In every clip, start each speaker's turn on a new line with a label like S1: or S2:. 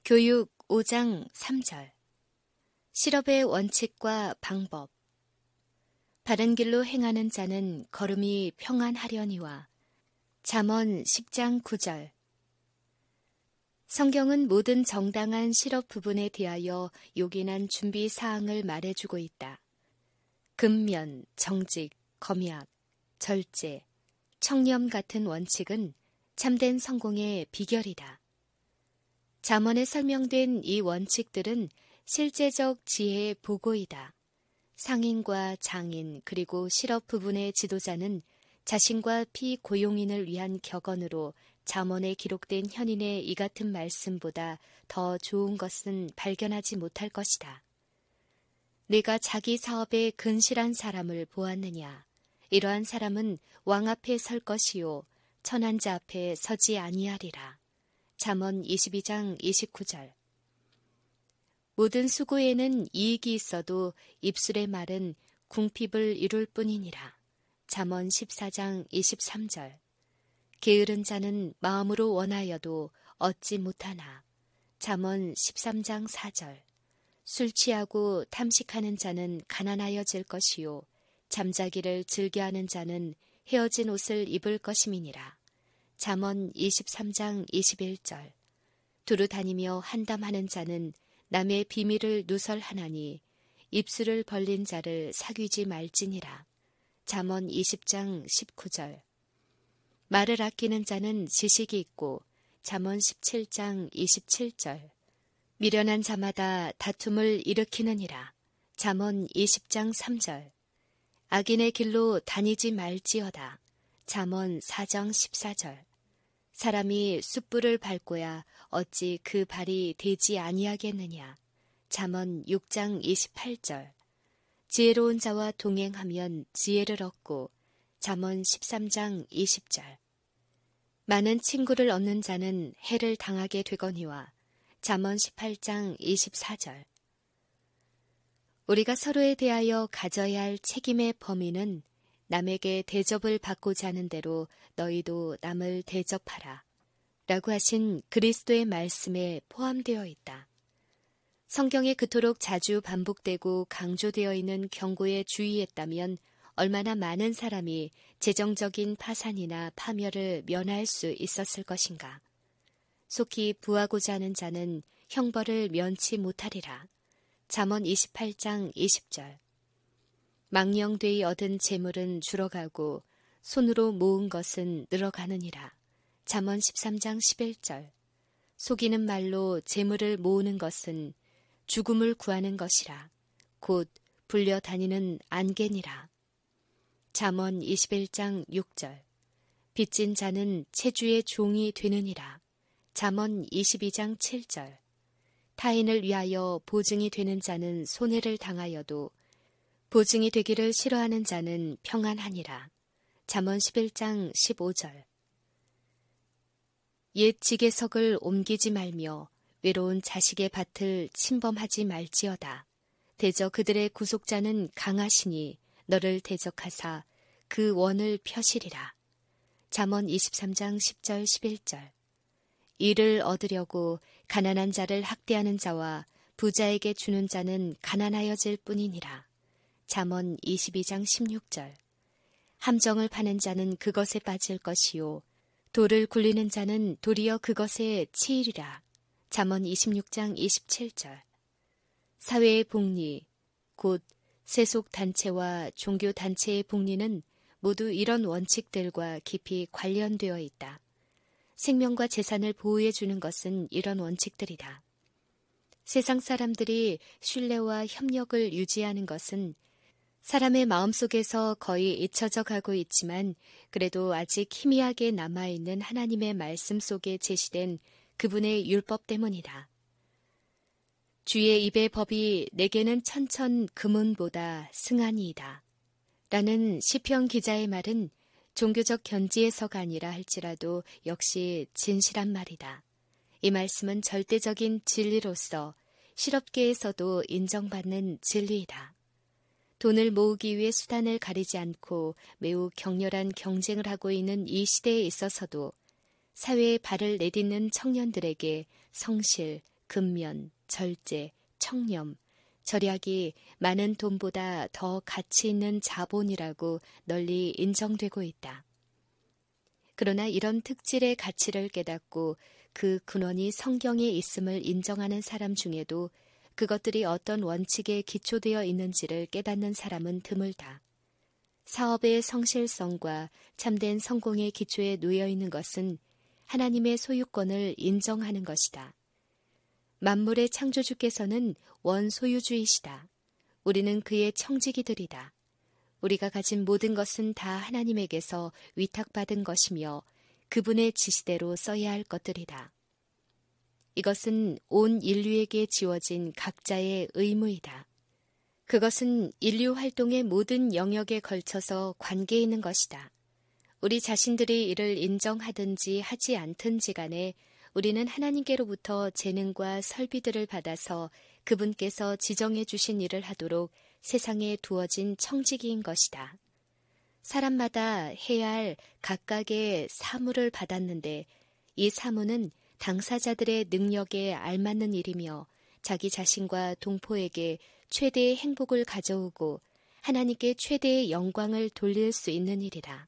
S1: 교육 5장 3절. 실업의 원칙과 방법. 바른 길로 행하는 자는 걸음이 평안하려니와. 잠언 10장 9절. 성경은 모든 정당한 실업 부분에 대하여 요긴한 준비 사항을 말해주고 있다. 근면, 정직, 검약, 절제, 청렴 같은 원칙은 참된 성공의 비결이다. 잠언에 설명된 이 원칙들은 실제적 지혜의 보고이다. 상인과 장인 그리고 실업 부분의 지도자는 자신과 피고용인을 위한 격언으로 잠언에 기록된 현인의 이 같은 말씀보다 더 좋은 것은 발견하지 못할 것이다. 네가 자기 사업에 근실한 사람을 보았느냐? 이러한 사람은 왕 앞에 설 것이요 천한 자 앞에 서지 아니하리라. 잠언 22장 29절. 모든 수고에는 이익이 있어도 입술의 말은 궁핍을 이룰 뿐이니라. 잠언 14장 23절. 게으른 자는 마음으로 원하여도 얻지 못하나. 잠언 13장 4절. 술 취하고 탐식하는 자는 가난하여질 것이요 잠자기를 즐겨하는 자는 헤어진 옷을 입을 것임이니라. 잠언 23장 21절. 두루 다니며 한담하는 자는 남의 비밀을 누설하나니 입술을 벌린 자를 사귀지 말지니라. 잠언 20장 19절. 말을 아끼는 자는 지식이 있고. 잠언 17장 27절. 미련한 자마다 다툼을 일으키느니라. 잠언 20장 3절. 악인의 길로 다니지 말지어다. 잠언 4장 14절. 사람이 숯불을 밟고야 어찌 그 발이 되지 아니하겠느냐. 잠언 6장 28절. 지혜로운 자와 동행하면 지혜를 얻고. 잠언 13장 20절. 많은 친구를 얻는 자는 해를 당하게 되거니와. 잠언 18장 24절. 우리가 서로에 대하여 가져야 할 책임의 범위는 남에게 대접을 받고자 하는 대로 너희도 남을 대접하라. 라고 하신 그리스도의 말씀에 포함되어 있다. 성경에 그토록 자주 반복되고 강조되어 있는 경고에 주의했다면 얼마나 많은 사람이 재정적인 파산이나 파멸을 면할 수 있었을 것인가. 속히 부하고자 하는 자는 형벌을 면치 못하리라. 잠언 28장 20절. 망령되이 얻은 재물은 줄어가고 손으로 모은 것은 늘어가느니라. 잠언 13장 11절. 속이는 말로 재물을 모으는 것은 죽음을 구하는 것이라. 곧 불려다니는 안개니라. 잠언 21장 6절. 빚진 자는 체주의 종이 되느니라. 잠언 22장 7절. 타인을 위하여 보증이 되는 자는 손해를 당하여도 보증이 되기를 싫어하는 자는 평안하니라. 잠언 11장 15절. 옛 지게석을 옮기지 말며 외로운 자식의 밭을 침범하지 말지어다. 대저 그들의 구속자는 강하시니 너를 대적하사 그 원을 펴시리라. 잠언 23장 10절 11절. 이를 얻으려고 가난한 자를 학대하는 자와 부자에게 주는 자는 가난하여질 뿐이니라. 잠언 22장 16절. 함정을 파는 자는 그것에 빠질 것이요 돌을 굴리는 자는 도리어 그것에 치이리라. 잠언 26장 27절. 사회의 복리, 곧 세속단체와 종교단체의 복리는 모두 이런 원칙들과 깊이 관련되어 있다. 생명과 재산을 보호해 주는 것은 이런 원칙들이다. 세상 사람들이 신뢰와 협력을 유지하는 것은 사람의 마음속에서 거의 잊혀져 가고 있지만 그래도 아직 희미하게 남아있는 하나님의 말씀 속에 제시된 그분의 율법 때문이다. 주의 입의 법이 내게는 천천 금은보다 승하니이다. 라는 시편 기자의 말은 종교적 견지에서가 아니라 할지라도 역시 진실한 말이다. 이 말씀은 절대적인 진리로서 실업계에서도 인정받는 진리이다. 돈을 모으기 위해 수단을 가리지 않고 매우 격렬한 경쟁을 하고 있는 이 시대에 있어서도 사회에 발을 내딛는 청년들에게 성실, 근면, 절제, 청렴, 절약이 많은 돈보다 더 가치 있는 자본이라고 널리 인정되고 있다. 그러나 이런 특질의 가치를 깨닫고 그 근원이 성경에 있음을 인정하는 사람 중에도 그것들이 어떤 원칙에 기초되어 있는지를 깨닫는 사람은 드물다. 사업의 성실성과 참된 성공의 기초에 놓여 있는 것은 하나님의 소유권을 인정하는 것이다. 만물의 창조주께서는 원소유주이시다. 우리는 그의 청지기들이다. 우리가 가진 모든 것은 다 하나님에게서 위탁받은 것이며 그분의 지시대로 써야 할 것들이다. 이것은 온 인류에게 지워진 각자의 의무이다. 그것은 인류 활동의 모든 영역에 걸쳐서 관계 있는 것이다. 우리 자신들이 이를 인정하든지 하지 않든지 간에 우리는 하나님께로부터 재능과 설비들을 받아서 그분께서 지정해 주신 일을 하도록 세상에 두어진 청지기인 것이다. 사람마다 해야 할 각각의 사무를 받았는데 이 사무는 당사자들의 능력에 알맞는 일이며 자기 자신과 동포에게 최대의 행복을 가져오고 하나님께 최대의 영광을 돌릴 수 있는 일이다.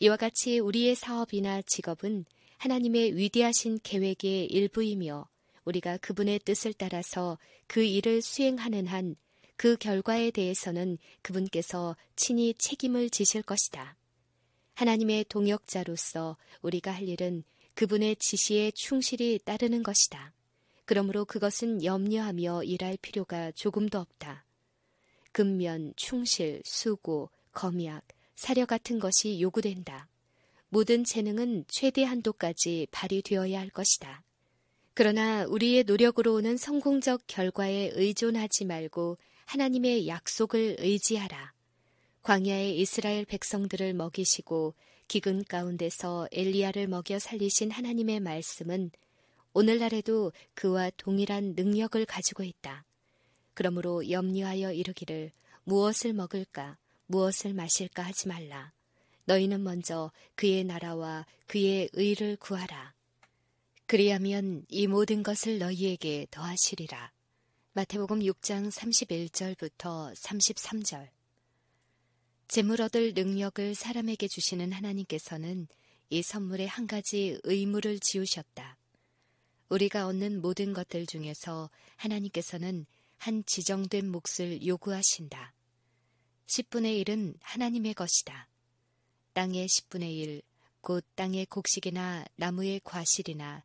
S1: 이와 같이 우리의 사업이나 직업은 하나님의 위대하신 계획의 일부이며 우리가 그분의 뜻을 따라서 그 일을 수행하는 한 그 결과에 대해서는 그분께서 친히 책임을 지실 것이다. 하나님의 동역자로서 우리가 할 일은 그분의 지시에 충실히 따르는 것이다. 그러므로 그것은 염려하며 일할 필요가 조금도 없다. 근면, 충실, 수고, 검약, 사려 같은 것이 요구된다. 모든 재능은 최대 한도까지 발휘되어야 할 것이다. 그러나 우리의 노력으로 오는 성공적 결과에 의존하지 말고 하나님의 약속을 의지하라. 광야의 이스라엘 백성들을 먹이시고 기근 가운데서 엘리야를 먹여 살리신 하나님의 말씀은 오늘날에도 그와 동일한 능력을 가지고 있다. 그러므로 염려하여 이르기를 무엇을 먹을까, 무엇을 마실까 하지 말라. 너희는 먼저 그의 나라와 그의 의를 구하라. 그리하면 이 모든 것을 너희에게 더하시리라. 마태복음 6장 31절부터 33절. 재물 얻을 능력을 사람에게 주시는 하나님께서는 이 선물에 한 가지 의무를 지우셨다. 우리가 얻는 모든 것들 중에서 하나님께서는 한 지정된 몫을 요구하신다. 10분의 1은 하나님의 것이다. 땅의 10분의 1, 곧 땅의 곡식이나 나무의 과실이나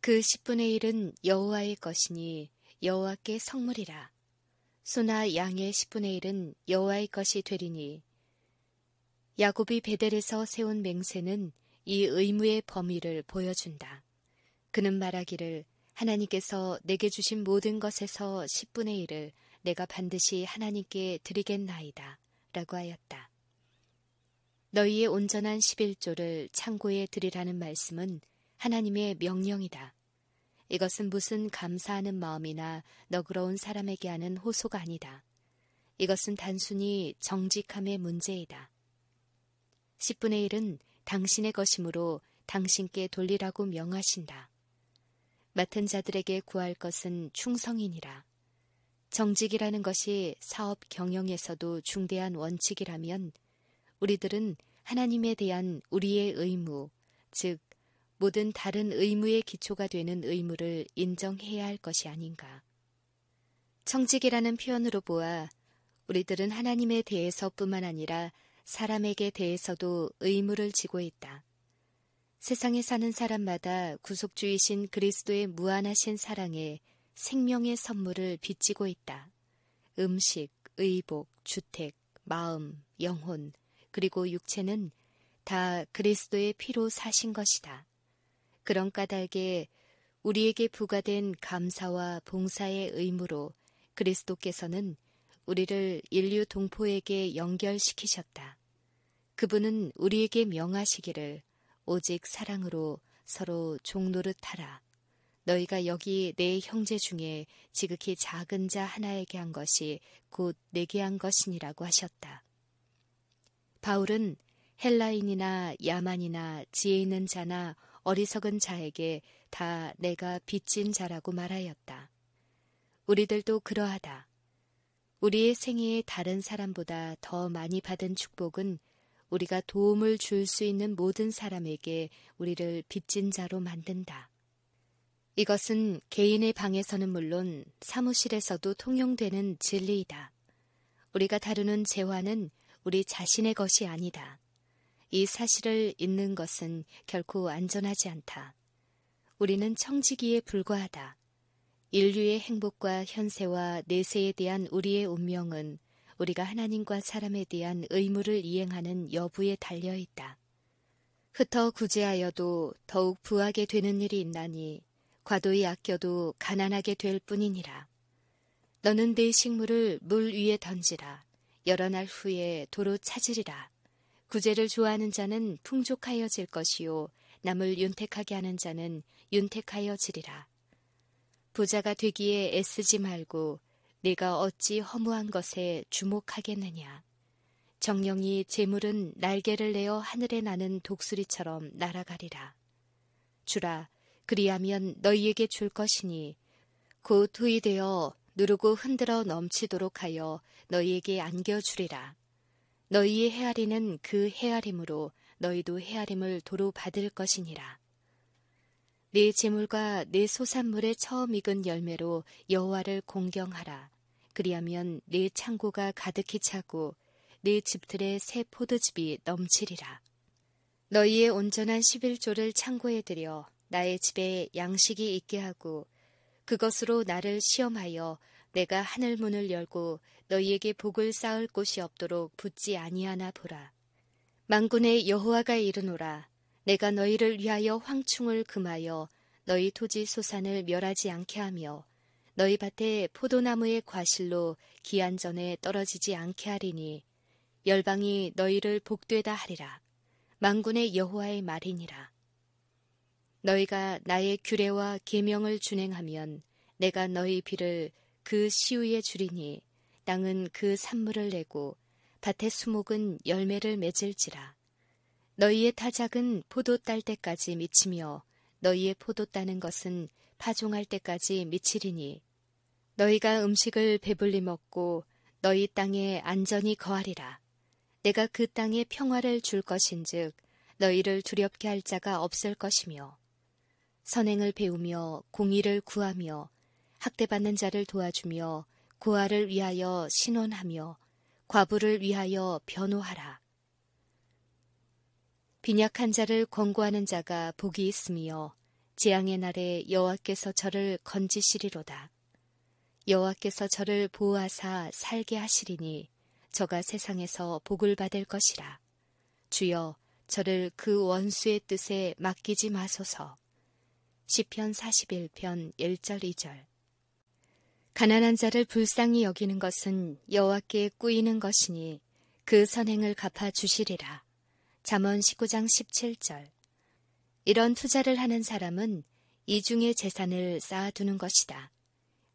S1: 그 10분의 1은 여호와의 것이니 여호와께 성물이라. 소나 양의 10분의 1은 여호와의 것이 되리니 야곱이 베델에서 세운 맹세는 이 의무의 범위를 보여준다. 그는 말하기를 하나님께서 내게 주신 모든 것에서 10분의 1을 내가 반드시 하나님께 드리겠나이다 라고 하였다. 너희의 온전한 11조를 창고에 드리라는 말씀은 하나님의 명령이다. 이것은 무슨 감사하는 마음이나 너그러운 사람에게 하는 호소가 아니다. 이것은 단순히 정직함의 문제이다. 10분의 1은 당신의 것이므로 당신께 돌리라고 명하신다. 맡은 자들에게 구할 것은 충성이니라. 정직이라는 것이 사업 경영에서도 중대한 원칙이라면 우리들은 하나님에 대한 우리의 의무, 즉 모든 다른 의무의 기초가 되는 의무를 인정해야 할 것이 아닌가. 청직이라는 표현으로 보아 우리들은 하나님에 대해서뿐만 아니라 사람에게 대해서도 의무를 지고 있다. 세상에 사는 사람마다 구속주이신 그리스도의 무한하신 사랑에 생명의 선물을 빚지고 있다. 음식, 의복, 주택, 마음, 영혼, 그리고 육체는 다 그리스도의 피로 사신 것이다. 그런 까닭에 우리에게 부과된 감사와 봉사의 의무로 그리스도께서는 우리를 인류 동포에게 연결시키셨다. 그분은 우리에게 명하시기를 오직 사랑으로 서로 종노릇하라. 너희가 여기 내 형제 중에 지극히 작은 자 하나에게 한 것이 곧 내게 한 것이니라고 하셨다. 바울은 헬라인이나 야만이나 지혜 있는 자나 어리석은 자에게 다 내가 빚진 자라고 말하였다. 우리들도 그러하다. 우리의 생애에 다른 사람보다 더 많이 받은 축복은 우리가 도움을 줄 수 있는 모든 사람에게 우리를 빚진 자로 만든다. 이것은 개인의 방에서는 물론 사무실에서도 통용되는 진리이다. 우리가 다루는 재화는 우리 자신의 것이 아니다. 이 사실을 잊는 것은 결코 안전하지 않다. 우리는 청지기에 불과하다. 인류의 행복과 현세와 내세에 대한 우리의 운명은 우리가 하나님과 사람에 대한 의무를 이행하는 여부에 달려있다. 흩어 구제하여도 더욱 부하게 되는 일이 있나니 과도히 아껴도 가난하게 될 뿐이니라. 너는 네 식물을 물 위에 던지라. 여러 날 후에 도로 찾으리라. 구제를 좋아하는 자는 풍족하여질 것이요 남을 윤택하게 하는 자는 윤택하여지리라. 부자가 되기에 애쓰지 말고 네가 어찌 허무한 것에 주목하겠느냐. 정령이 재물은 날개를 내어 하늘에 나는 독수리처럼 날아가리라. 주라, 그리하면 너희에게 줄 것이니 곧 후이되어 누르고 흔들어 넘치도록 하여 너희에게 안겨주리라. 너희의 헤아리는 그 헤아림으로 너희도 헤아림을 도로 받을 것이니라. 네 재물과 네 소산물의 처음 익은 열매로 여호와를 공경하라. 그리하면 네 창고가 가득히 차고 네 집들의 새 포도즙이 넘치리라. 너희의 온전한 11조를 창고에 들여 나의 집에 양식이 있게 하고 그것으로 나를 시험하여 내가 하늘 문을 열고 너희에게 복을 쌓을 곳이 없도록 붙지 아니하나 보라. 만군의 여호와가 이르노라. 내가 너희를 위하여 황충을 금하여 너희 토지 소산을 멸하지 않게 하며 너희 밭에 포도나무의 과실로 기한 전에 떨어지지 않게 하리니 열방이 너희를 복되다 하리라. 만군의 여호와의 말이니라. 너희가 나의 규례와 계명을 준행하면 내가 너희 비를 그 시우에 주리니 땅은 그 산물을 내고 밭의 수목은 열매를 맺을지라. 너희의 타작은 포도 딸 때까지 미치며 너희의 포도 따는 것은 파종할 때까지 미치리니 너희가 음식을 배불리 먹고 너희 땅에 안전히 거하리라. 내가 그 땅에 평화를 줄 것인즉 너희를 두렵게 할 자가 없을 것이며 선행을 배우며 공의를 구하며 학대받는 자를 도와주며 고아를 위하여 신원하며 과부를 위하여 변호하라. 빈약한 자를 권고하는 자가 복이 있으며 재앙의 날에 여호와께서 저를 건지시리로다. 여호와께서 저를 보호하사 살게 하시리니 저가 세상에서 복을 받을 것이라. 주여 저를 그 원수의 뜻에 맡기지 마소서. 시편 41편 1절 2절. 가난한 자를 불쌍히 여기는 것은 여호와께 꾸이는 것이니 그 선행을 갚아 주시리라. 잠언 19장 17절. 이런 투자를 하는 사람은 이중의 재산을 쌓아두는 것이다.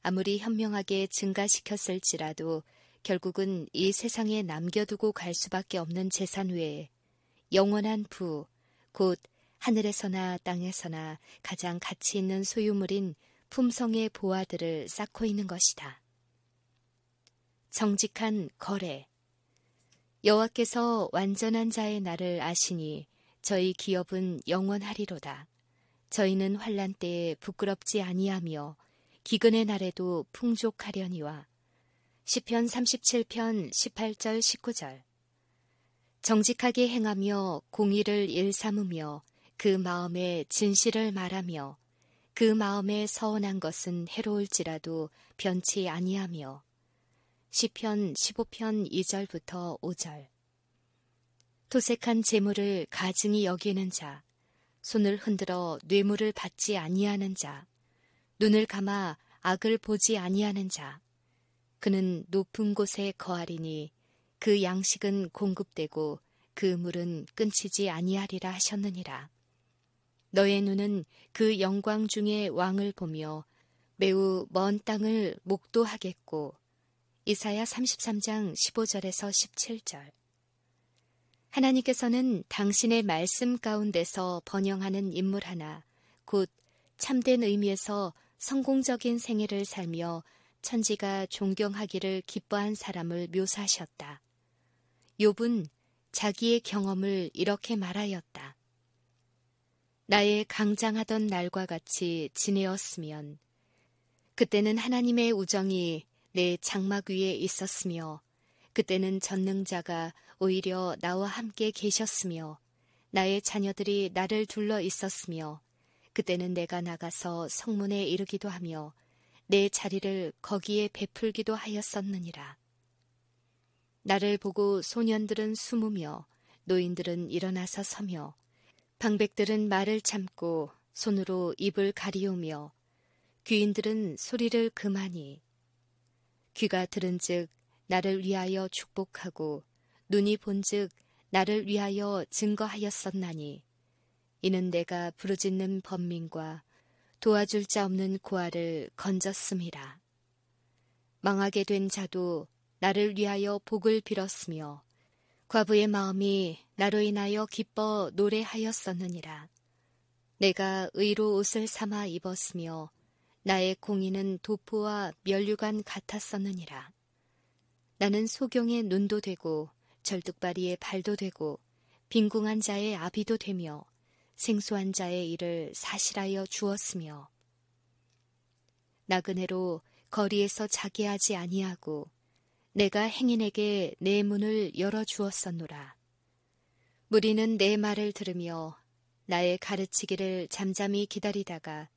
S1: 아무리 현명하게 증가시켰을지라도 결국은 이 세상에 남겨두고 갈 수밖에 없는 재산 외에 영원한 부, 곧 하늘에서나 땅에서나 가장 가치 있는 소유물인 품성의 보화들을 쌓고 있는 것이다. 정직한 거래. 여호와께서 완전한 자의 날을 아시니 저희 기업은 영원하리로다. 저희는 환난 때에 부끄럽지 아니하며 기근의 날에도 풍족하려니와. 시편 37편 18절 19절. 정직하게 행하며 공의를 일삼으며 그 마음에 진실을 말하며 그 마음에 서운한 것은 해로울지라도 변치 아니하며. 시편 15편 2절부터 5절. 토색한 재물을 가증히 여기는 자, 손을 흔들어 뇌물을 받지 아니하는 자, 눈을 감아 악을 보지 아니하는 자, 그는 높은 곳에 거하리니 그 양식은 공급되고 그 물은 끊치지 아니하리라 하셨느니라. 너의 눈은 그 영광 중에 왕을 보며 매우 먼 땅을 목도하겠고. 이사야 33장 15절에서 17절. 하나님께서는 당신의 말씀 가운데서 번영하는 인물 하나, 곧 참된 의미에서 성공적인 생애를 살며 천지가 존경하기를 기뻐한 사람을 묘사하셨다. 욥은 자기의 경험을 이렇게 말하였다. 나의 강장하던 날과 같이 지내었으면 그때는 하나님의 우정이 내 장막 위에 있었으며 그때는 전능자가 오히려 나와 함께 계셨으며 나의 자녀들이 나를 둘러 있었으며 그때는 내가 나가서 성문에 이르기도 하며 내 자리를 거기에 베풀기도 하였었느니라. 나를 보고 소년들은 숨으며 노인들은 일어나서 서며 방백들은 말을 참고 손으로 입을 가리우며 귀인들은 소리를 그마니 귀가 들은즉 나를 위하여 축복하고 눈이 본즉 나를 위하여 증거하였었나니 이는 내가 부르짖는 번민과 도와줄 자 없는 고아를 건졌음이라. 망하게 된 자도 나를 위하여 복을 빌었으며 과부의 마음이 나로 인하여 기뻐 노래하였었느니라. 내가 의로 옷을 삼아 입었으며 나의 공의는 도포와 면류관 같았었느니라. 나는 소경의 눈도 되고 절뚝발이의 발도 되고 빈궁한 자의 아비도 되며 생소한 자의 일을 사실하여 주었으며 나그네로 거리에서 자기하지 아니하고 내가 행인에게 내 문을 열어주었었노라. 무리는 내 말을 들으며 나의 가르치기를 잠잠히 기다리다가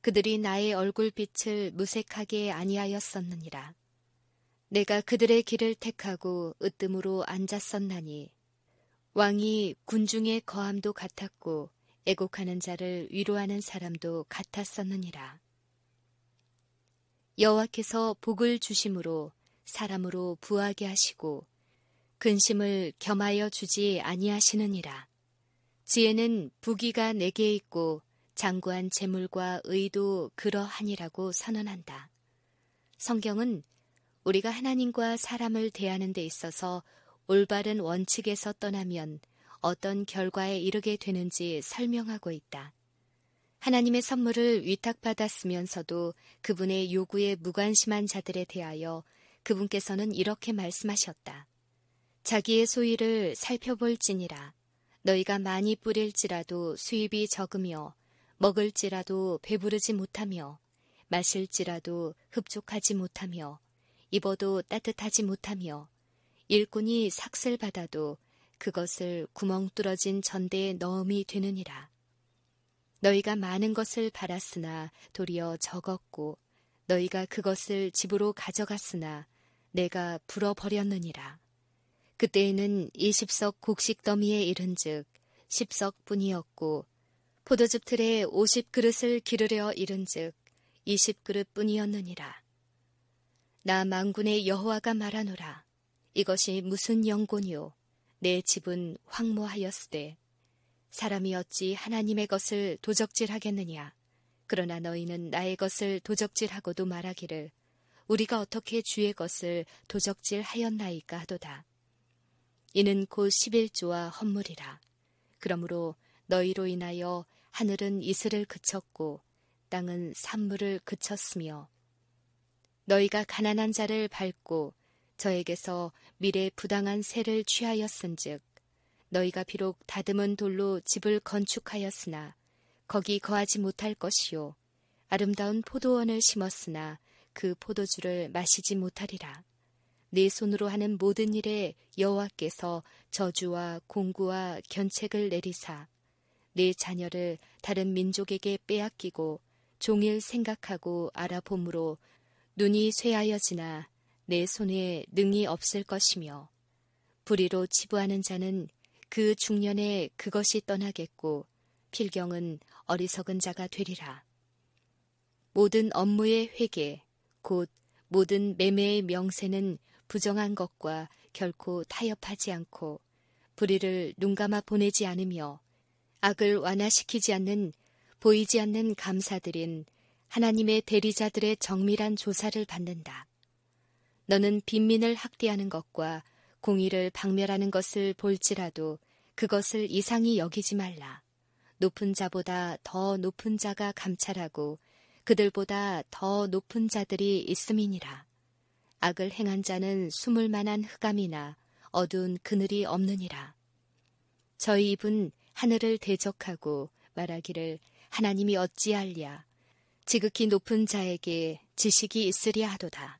S1: 그들이 나의 얼굴빛을 무색하게 아니하였었느니라. 내가 그들의 길을 택하고 으뜸으로 앉았었나니 왕이 군중의 거함도 같았고 애곡하는 자를 위로하는 사람도 같았었느니라. 여호와께서 복을 주심으로 사람으로 부하게 하시고 근심을 겸하여 주지 아니하시느니라. 지혜는 부귀가 내게 있고 장구한 재물과 의도 그러하니라고 선언한다. 성경은 우리가 하나님과 사람을 대하는 데 있어서 올바른 원칙에서 떠나면 어떤 결과에 이르게 되는지 설명하고 있다. 하나님의 선물을 위탁받았으면서도 그분의 요구에 무관심한 자들에 대하여 그분께서는 이렇게 말씀하셨다. 자기의 소유를 살펴볼지니라. 너희가 많이 뿌릴지라도 수입이 적으며 먹을지라도 배부르지 못하며 마실지라도 흡족하지 못하며 입어도 따뜻하지 못하며 일꾼이 삭슬 받아도 그것을 구멍 뚫어진 전대에 넣음이 되느니라. 너희가 많은 것을 팔았으나 도리어 적었고 너희가 그것을 집으로 가져갔으나 내가 불어버렸느니라. 그때에는 20석 곡식 더미에 이른즉 10석뿐이었고 포도즙 틀에 50그릇을 기르려 이른즉 20그릇뿐이었느니라. 나 만군의 여호와가 말하노라. 이것이 무슨 영곤이요 내 집은 황무하였으되 사람이 어찌 하나님의 것을 도적질하겠느냐. 그러나 너희는 나의 것을 도적질하고도 말하기를 우리가 어떻게 주의 것을 도적질하였나이까 하도다. 이는 곧 11조와 헌물이라. 그러므로 너희로 인하여 하늘은 이슬을 그쳤고 땅은 산물을 그쳤으며 너희가 가난한 자를 밟고 저에게서 미래 부당한 세를 취하였은즉 너희가 비록 다듬은 돌로 집을 건축하였으나 거기 거하지 못할 것이요 아름다운 포도원을 심었으나 그 포도주를 마시지 못하리라. 네 손으로 하는 모든 일에 여호와께서 저주와 공구와 견책을 내리사 네 자녀를 다른 민족에게 빼앗기고 종일 생각하고 알아봄으로 눈이 쇠하여지나 내 손에 능이 없을 것이며 불의로 치부하는 자는 그 중년에 그것이 떠나겠고 필경은 어리석은 자가 되리라. 모든 업무의 회계 곧 모든 매매의 명세는 부정한 것과 결코 타협하지 않고 불의를 눈감아 보내지 않으며 악을 완화시키지 않는 보이지 않는 감사들인 하나님의 대리자들의 정밀한 조사를 받는다. 너는 빈민을 학대하는 것과 공의를 박멸하는 것을 볼지라도 그것을 이상히 여기지 말라. 높은 자보다 더 높은 자가 감찰하고 그들보다 더 높은 자들이 있음이니라. 악을 행한 자는 숨을 만한 흑암이나 어두운 그늘이 없느니라. 저희 입은 하늘을 대적하고 말하기를 하나님이 어찌할랴. 지극히 높은 자에게 지식이 있으랴 하도다.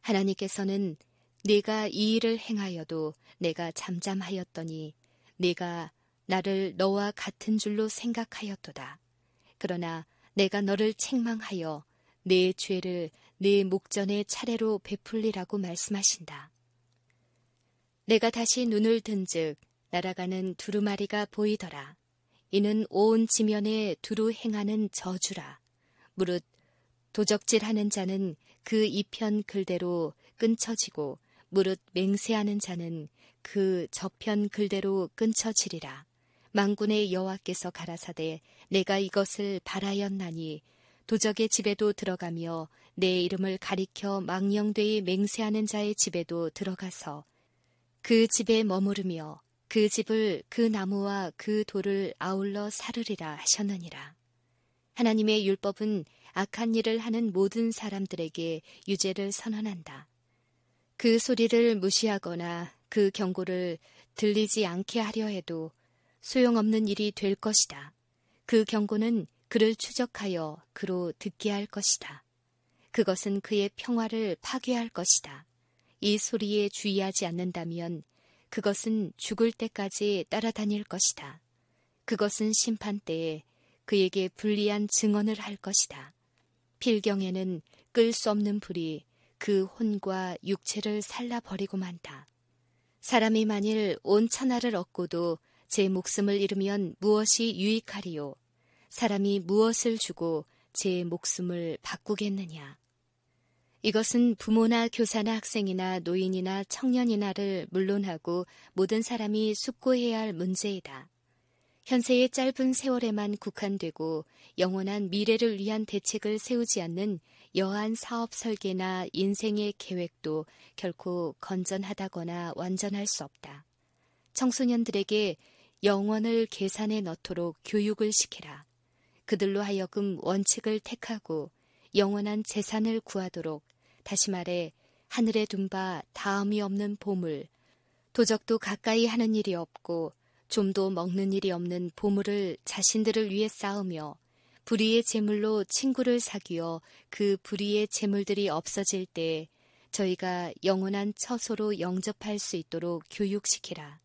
S1: 하나님께서는 네가 이 일을 행하여도 내가 잠잠하였더니 네가 나를 너와 같은 줄로 생각하였도다. 그러나 내가 너를 책망하여 내 죄를 내 목전에 차례로 베풀리라고 말씀하신다. 내가 다시 눈을 든즉 날아가는 두루마리가 보이더라. 이는 온 지면에 두루 행하는 저주라. 무릇 도적질하는 자는 그 이편 글대로 끊쳐지고 무릇 맹세하는 자는 그 저편 글대로 끊쳐지리라. 만군의 여호와께서 가라사대 내가 이것을 바라였나니 도적의 집에도 들어가며 내 이름을 가리켜 망령되이 맹세하는 자의 집에도 들어가서 그 집에 머무르며 그 집을 그 나무와 그 돌을 아울러 사르리라 하셨느니라. 하나님의 율법은 악한 일을 하는 모든 사람들에게 유죄를 선언한다. 그 소리를 무시하거나 그 경고를 들리지 않게 하려 해도 소용없는 일이 될 것이다. 그 경고는 그를 추적하여 그로 듣게 할 것이다. 그것은 그의 평화를 파괴할 것이다. 이 소리에 주의하지 않는다면 그것은 죽을 때까지 따라다닐 것이다. 그것은 심판 때에 그에게 불리한 증언을 할 것이다. 필경에는 끌 수 없는 불이 그 혼과 육체를 살라버리고 만다. 사람이 만일 온 천하를 얻고도 제 목숨을 잃으면 무엇이 유익하리요? 사람이 무엇을 주고 제 목숨을 바꾸겠느냐? 이것은 부모나 교사나 학생이나 노인이나 청년이나를 물론하고 모든 사람이 숙고해야 할 문제이다. 현세의 짧은 세월에만 국한되고 영원한 미래를 위한 대책을 세우지 않는 여한 사업 설계나 인생의 계획도 결코 건전하다거나 완전할 수 없다. 청소년들에게 영원을 계산에 넣도록 교육을 시키라. 그들로 하여금 원칙을 택하고 영원한 재산을 구하도록, 다시 말해 하늘에 둔 바 다음이 없는 보물, 도적도 가까이 하는 일이 없고 좀도 먹는 일이 없는 보물을 자신들을 위해 쌓으며 불의의 재물로 친구를 사귀어 그 불의의 재물들이 없어질 때 저희가 영원한 처소로 영접할 수 있도록 교육시키라.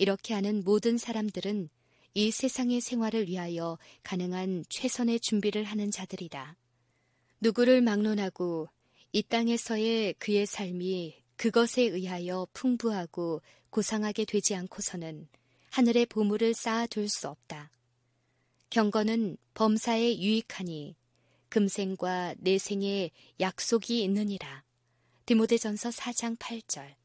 S1: 이렇게 하는 모든 사람들은 이 세상의 생활을 위하여 가능한 최선의 준비를 하는 자들이다. 누구를 막론하고 이 땅에서의 그의 삶이 그것에 의하여 풍부하고 고상하게 되지 않고서는 하늘의 보물을 쌓아둘 수 없다. 경건은 범사에 유익하니 금생과 내생에 약속이 있느니라. 디모데전서 4장 8절.